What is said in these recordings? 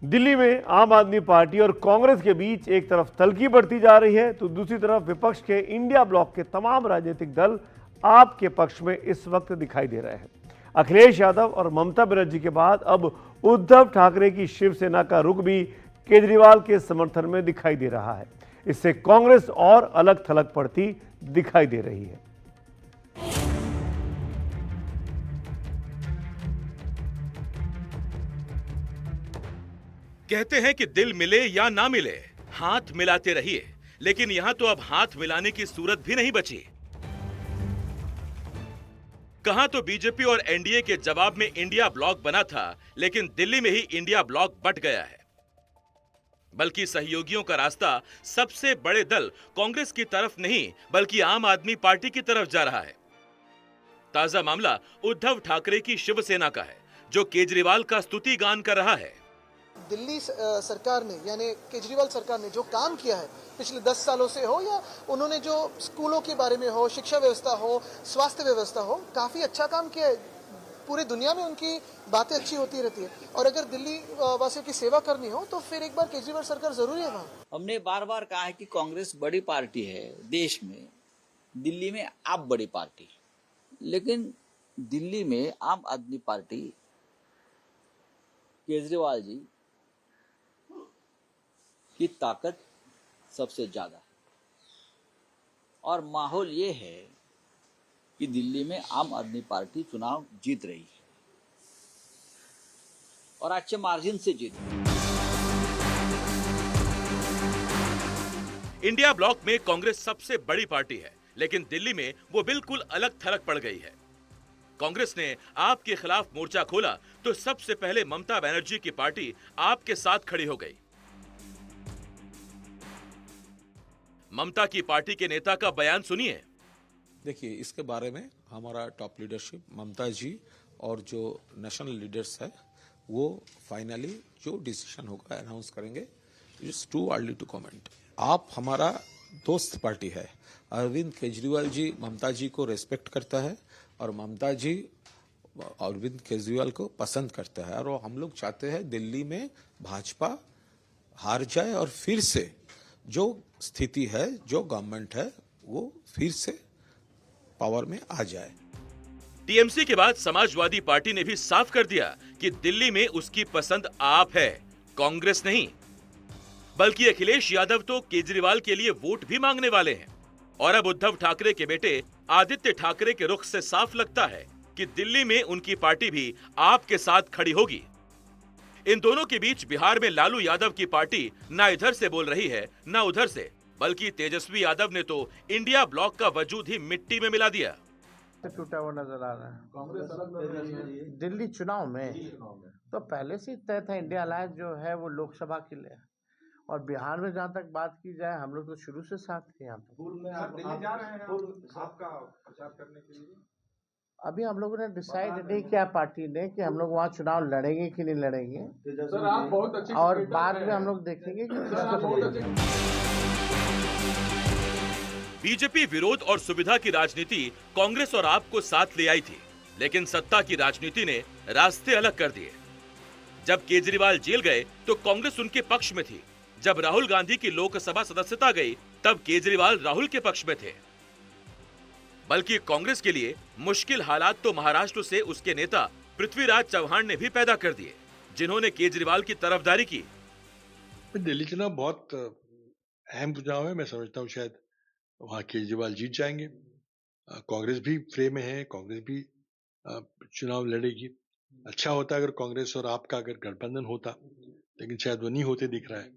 दिल्ली में आम आदमी पार्टी और कांग्रेस के बीच एक तरफ तल्खी बढ़ती जा रही है तो दूसरी तरफ विपक्ष के इंडिया ब्लॉक के तमाम राजनीतिक दल आप के पक्ष में इस वक्त दिखाई दे रहे हैं। अखिलेश यादव और ममता बनर्जी के बाद अब उद्धव ठाकरे की शिवसेना का रुख भी केजरीवाल के समर्थन में दिखाई दे रहा है। इससे कांग्रेस और अलग थलग पड़ती दिखाई दे रही है। कहते हैं कि दिल मिले या ना मिले, हाथ मिलाते रहिए, लेकिन यहां तो अब हाथ मिलाने की सूरत भी नहीं बची। कहां तो बीजेपी और एनडीए के जवाब में इंडिया ब्लॉक बना था, लेकिन दिल्ली में ही इंडिया ब्लॉक बंट गया है। बल्कि सहयोगियों का रास्ता सबसे बड़े दल कांग्रेस की तरफ नहीं, बल्कि आम आदमी पार्टी की तरफ जा रहा है। ताजा मामला उद्धव ठाकरे की शिवसेना का है, जो केजरीवाल का स्तुति गान कर रहा है। दिल्ली सरकार ने यानी केजरीवाल सरकार ने जो काम किया है पिछले 10 सालों से हो, या उन्होंने जो स्कूलों के बारे में हो, शिक्षा व्यवस्था हो, स्वास्थ्य व्यवस्था हो, काफ़ी अच्छा काम किया है। पूरी दुनिया में उनकी बातें अच्छी होती रहती है, और अगर दिल्ली वासियों की सेवा करनी हो तो फिर एक बार केजरीवाल सरकार जरूरी है वहाँ। हमने बार बार कहा है कि कांग्रेस बड़ी पार्टी है देश में, दिल्ली में आप बड़ी पार्टी, लेकिन दिल्ली में आम आदमी पार्टी केजरीवाल जी की ताकत सबसे ज्यादा है। और माहौल ये है कि दिल्ली में आम आदमी पार्टी चुनाव जीत रही है और अच्छे मार्जिन से जीत रही है। इंडिया ब्लॉक में कांग्रेस सबसे बड़ी पार्टी है, लेकिन दिल्ली में वो बिल्कुल अलग थलग पड़ गई है। कांग्रेस ने आप के खिलाफ मोर्चा खोला तो सबसे पहले ममता बनर्जी की पार्टी आप के साथ खड़ी हो गई। ममता की पार्टी के नेता का बयान सुनिए। देखिए, इसके बारे में हमारा टॉप लीडरशिप ममता जी और जो नेशनल लीडर्स है वो फाइनली जो डिसीजन होगा अनाउंस करेंगे। It's too early to comment. आप हमारा दोस्त पार्टी है। अरविंद केजरीवाल जी ममता जी को रेस्पेक्ट करता है और ममता जी अरविंद केजरीवाल को पसंद करता है, और हम लोग चाहते हैं दिल्ली में भाजपा हार जाए और फिर से जो स्थिति है, जो गवर्नमेंट है, वो फिर से पावर में आ जाए। टीएमसी के बाद समाजवादी पार्टी ने भी साफ कर दिया कि दिल्ली में उसकी पसंद आप है, कांग्रेस नहीं। बल्कि अखिलेश यादव तो केजरीवाल के लिए वोट भी मांगने वाले हैं। और अब उद्धव ठाकरे के बेटे आदित्य ठाकरे के रुख से साफ लगता है कि दिल्ली में उनकी पार्टी भी आपके साथ खड़ी होगी। इन दोनों के बीच बिहार में लालू यादव की पार्टी ना इधर से बोल रही है ना उधर से, बल्कि तेजस्वी यादव ने तो इंडिया ब्लॉक का वजूद ही मिट्टी में मिला दिया। टूटा हुआ नजर आ रहा है। कांग्रेस दिल्ली चुनाव में तो पहले से ही तय था। इंडिया अलायंस जो है वो लोकसभा के लिए, और बिहार में जहाँ तक बात की जाए हम लोग तो शुरू से साथ थे। यहाँ पे दिल्ली जा रहे हैं आपका प्रचार करने के लिए। अभी हम लोगों ने डिसाइड नहीं किया पार्टी ने कि हम लोग वहाँ चुनाव लड़ेंगे कि नहीं लड़ेंगे। सर आप बहुत अच्छे और बाद में हम लोग देखेंगे कि किसको। बीजेपी विरोध और सुविधा की राजनीति कांग्रेस और आप को साथ ले आई थी, लेकिन सत्ता की राजनीति ने रास्ते अलग कर दिए। जब केजरीवाल जेल गए तो कांग्रेस उनके पक्ष में थी। जब राहुल गांधी की लोकसभा सदस्यता गई तब केजरीवाल राहुल के पक्ष में थे। बल्कि कांग्रेस के लिए मुश्किल हालात तो महाराष्ट्र से उसके नेता पृथ्वीराज चव्हाण ने भी पैदा कर दिए, जिन्होंने केजरीवाल की तरफदारी की। दिल्ली चुनाव बहुत अहम चुनाव है। मैं समझता हूँ शायद वहाँ केजरीवाल जीत जाएंगे। कांग्रेस भी फ्रेम में है, कांग्रेस भी चुनाव लड़ेगी। अच्छा होता अगर कांग्रेस और आपका अगर गठबंधन होता, लेकिन शायद वो नहीं होते दिख रहा है।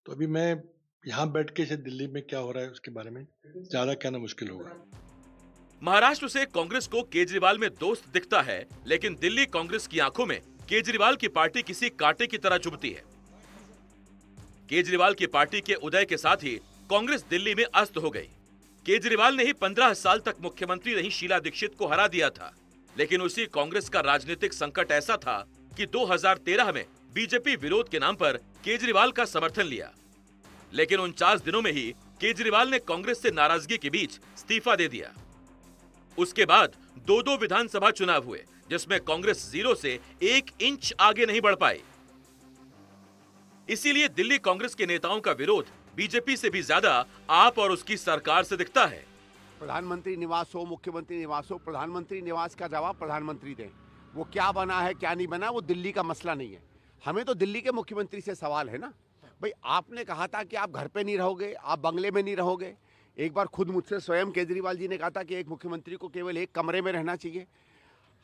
तो अभी मैं यहाँ बैठ के शायद दिल्ली में क्या हो रहा है उसके बारे में ज्यादा कहना मुश्किल होगा। महाराष्ट्र से कांग्रेस को केजरीवाल में दोस्त दिखता है, लेकिन दिल्ली कांग्रेस की आंखों में केजरीवाल की पार्टी किसी कांटे की तरह चुभती है। केजरीवाल की पार्टी के उदय के साथ ही कांग्रेस दिल्ली में अस्त हो गई। केजरीवाल ने ही 15 साल तक मुख्यमंत्री रही शीला दीक्षित को हरा दिया था, लेकिन उसी कांग्रेस का राजनीतिक संकट ऐसा था कि 2013 में बीजेपी विरोध के नाम पर केजरीवाल का समर्थन लिया, लेकिन 49 दिनों में ही केजरीवाल ने कांग्रेस से नाराजगी के बीच इस्तीफा दे दिया। उसके बाद दो विधानसभा चुनाव हुए, जिसमें कांग्रेस 0 से 1 इंच आगे नहीं बढ़ पाई। इसीलिए दिल्ली कांग्रेस के नेताओं का विरोध बीजेपी से भी ज्यादा आप और उसकी सरकार से दिखता है। प्रधानमंत्री निवास हो, मुख्यमंत्री निवास हो, प्रधानमंत्री निवास का जवाब प्रधानमंत्री दें। वो क्या बना है क्या नहीं बना वो दिल्ली का मसला नहीं है। हमें तो दिल्ली के मुख्यमंत्री से सवाल है ना भाई, आपने कहा था कि आप घर पे नहीं रहोगे, आप बंगले में नहीं रहोगे। एक बार खुद मुझसे स्वयं केजरीवाल जी ने कहा था कि एक मुख्यमंत्री को केवल एक कमरे में रहना चाहिए।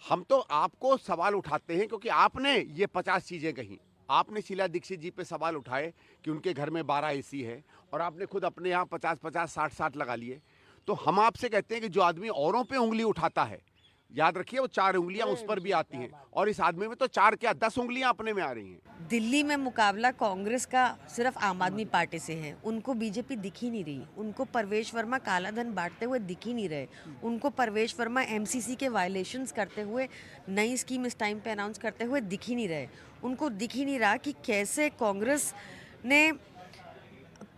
हम तो आपको सवाल उठाते हैं क्योंकि आपने ये 50 चीज़ें कही। आपने शीला दीक्षित जी पे सवाल उठाए कि उनके घर में 12 एसी है और आपने खुद अपने यहाँ 50-50, 60-60 लगा लिए। तो हम आपसे कहते हैं कि जो आदमी औरों पे उंगली उठाता है, याद रखिए वो 4 उंगलियां उस पर भी आती हैं और इस आदमी में तो 4 क्या 10 उंगलियां अपने में आ रही हैं। दिल्ली में मुकाबला कांग्रेस का सिर्फ आम आदमी पार्टी से है। उनको बीजेपी दिख ही नहीं रही, उनको परवेश वर्मा काला धन बांटते हुए दिख ही नहीं रहे, उनको परवेश वर्मा एमसीसी के वायलेशंस करते हुए नई स्कीम इस टाइम पे अनाउंस करते हुए दिख ही नहीं रहे। उनको दिख ही नहीं रहा कि कैसे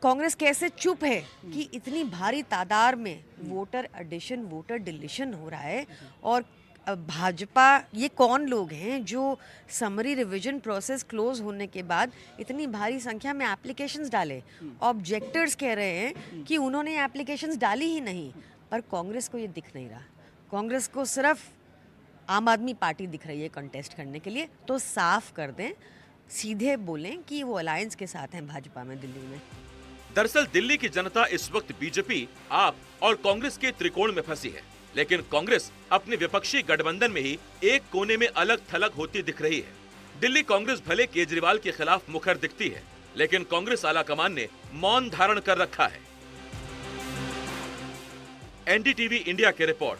कांग्रेस कैसे चुप है कि इतनी भारी तादाद में वोटर एडिशन, वोटर डिलीशन हो रहा है। और भाजपा, ये कौन लोग हैं जो समरी रिवीजन प्रोसेस क्लोज होने के बाद इतनी भारी संख्या में एप्लीकेशंस डाले। ऑब्जेक्टर्स कह रहे हैं कि उन्होंने एप्लीकेशंस डाली ही नहीं, पर कांग्रेस को ये दिख नहीं रहा। कांग्रेस को सिर्फ आम आदमी पार्टी दिख रही है कंटेस्ट करने के लिए। तो साफ कर दें, सीधे बोलें कि वो अलायंस के साथ हैं भाजपा में दिल्ली में। दरअसल दिल्ली की जनता इस वक्त बीजेपी, आप और कांग्रेस के त्रिकोण में फंसी है, लेकिन कांग्रेस अपने विपक्षी गठबंधन में ही एक कोने में अलग थलग होती दिख रही है। दिल्ली कांग्रेस भले केजरीवाल के खिलाफ मुखर दिखती है, लेकिन कांग्रेस आलाकमान ने मौन धारण कर रखा है। एनडीटीवी इंडिया की रिपोर्ट।